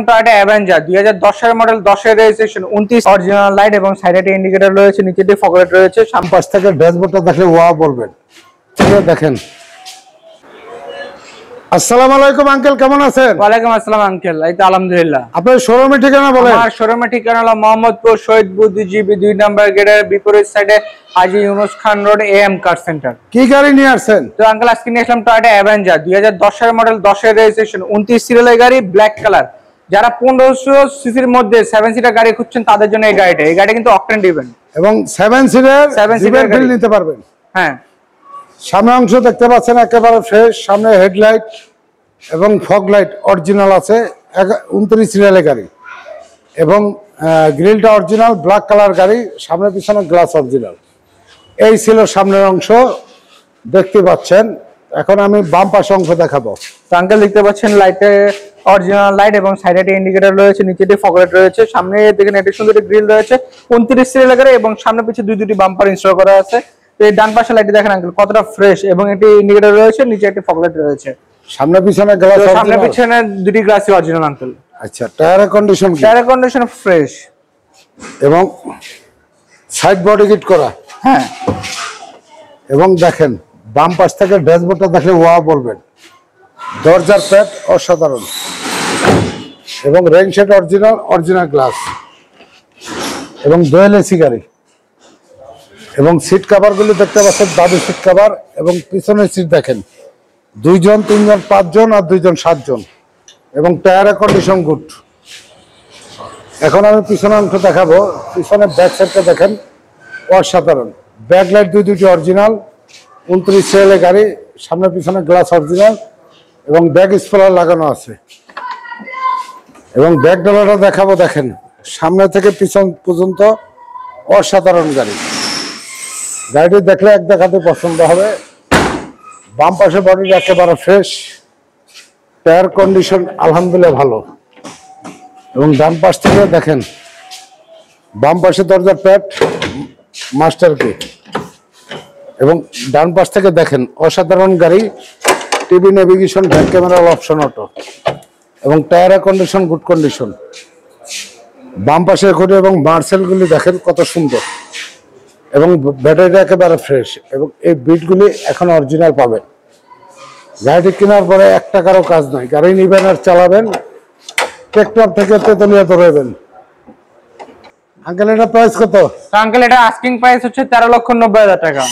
Toyota Avenger 2010 সালের model, 10 এর registration, 29 original light এবং সাইডে ইন্ডিকেটর রয়েছে, নিচে দিয়ে ফগ লাইট রয়েছে। পাশ থেকে ড্যাশবোর্ডটা দেখলে ওয়াও বলবেন। দেখেন। আসসালামু আলাইকুম আঙ্কেল, কেমন আছেন? ওয়ালাইকুম আসসালাম আঙ্কেল, এই তো আলহামদুলিল্লাহ। আপনার শোরুমের ঠিকানা বলেন। আমার শোরুমের ঠিকানা হলো মোহাম্মদপুর শহীদ বুদ্ধিজীবী 2 নম্বর গেটের বিপরীত সাইডে হাজী ইউনুস খান রোড, এএম কার সেন্টার। কি গাড়ি নিয়ে আসছেন? তো আঙ্কেল আজকে নিয়ে আসলাম টয়োটা অ্যাভেঞ্জার 2010 সালের মডেল, 10 এর রেজিস্ট্রেশন, 29 সিরিয়ালের গাড়ি, ব্ল্যাক কালার। যারা 1500 সিসির মধ্যে 7 সিটার গাড়ি খুঁজছেন তাদের জন্য এই গাড়িটা। এই গাড়ি কিন্তু অকটেন ডিভেন এবং 7 সিটার ফিল নিতে পারবেন। হ্যাঁ, সামনের অংশ দেখতে পাচ্ছেন একেবারে ফ্রেশ, সামনে হেডলাইট এবং ফগ লাইট অরিজিনাল আছে। 29 সিরিয়ালের গাড়ি এবং গ্রিলটা অরিজিনাল, ব্ল্যাক কালার গাড়ি, সামনে পিছনে গ্লাস অরিজিনাল। এই ছিল সামনের অংশ, দেখতে পাচ্ছেন। এখন আমি বাম পাশে অংশ দেখাবো। তো আঙ্কেল দেখতে পাচ্ছেন লাইটে অরিজিনাল লাইট এবং সাইডে ইন্ডিকেটর রয়েছে, নিচে দিয়ে ফগ লাইট রয়েছে। সামনে দেখেন এটি সুন্দর গ্রিল রয়েছে, 29 সিরিয়ালের গাড়ি এবং সামনে পিছে দুটি বাম্পার ইনস্টল করা আছে। তো এই ডান পাশে লাইটটি দেখেন আঙ্কেল কতটা ফ্রেশ, এবং এটি ইন্ডিকেটর রয়েছে, নিচে একটি ফগ লাইট রয়েছে। সামনে পিছনে গ্লাস, সামনে পিছনে দুটি গ্লাসই অরিজিনাল আঙ্কেল। আচ্ছা, টায়ারের কন্ডিশন ফ্রেশ এবং সাইড বডি কিট করা। হ্যাঁ, এবং দেখেন বাম পাশ থেকে ড্যাশবোর্ডটা দেখলে ওয়াও বলবেন। দরজার প্যাড অসাধারণ এবং রেইন শেড অরিজিনাল গ্লাস এবং দোয়েল এসি গাড়ি। এবং সিট কভার গুলি দেখতে পাচ্ছেন, দাদু সিট কভার। এবং পিছনের সিট দেখেন, 2 জন 3 জন 5 জন আর 2 জন 7 জন। এবং টায়ারের কন্ডিশন গুড। এখন আমি পিছনের অংশ দেখাবো। পিছনের ব্যাক সাইডটা দেখেন অসাধারণ। ব্যাক লাইট দুটি অরিজিনাল, 29 সিরিয়ালের গাড়ি, সামনে পিছনে গ্লাস অরিজিনাল এবং ব্যাক স্পয়লার লাগানো আছে। এবং ব্যাক ডলারটা দেখাবো, দেখেন সামনে থেকে পিছন পর্যন্ত অসাধারণ গাড়ি। গাড়িটি দেখলে এক দেখাতে পছন্দ হবে। বাম পাশে বডি একেবারে ফ্রেশ, টায়ার কন্ডিশন আলহামদুলিল্লাহ ভালো। এবং ডান পাশ থেকে দেখেন, বাম পাশে দরজার প্যাড মাস্টার কি। এবং ডান পাশ থেকে দেখেন অসাধারণ গাড়ি, TV navigation, back camera, option auto. এবং টায়ারের কন্ডিশন গুড কন্ডিশন। বাম পাশের ঘড়ি এবং মার্সেলগুলি দেখেন কত সুন্দর। এবং ব্যাটারিটা একেবারে ফ্রেশ। এবং এই বিটগুলি এখন অরিজিনাল পাবেন। গাড়িটি কেনার পরে 1 টাকারও কাজ নাই। গাড়ি নিবেন আর চালাবেন, ট্রাক্টর থেকে তেতুলিয়া ধরবেন। আঙ্কেল এটা প্রাইস কত? আঙ্কেল এটা আস্কিং প্রাইস হচ্ছে 13,90,000 টাকা।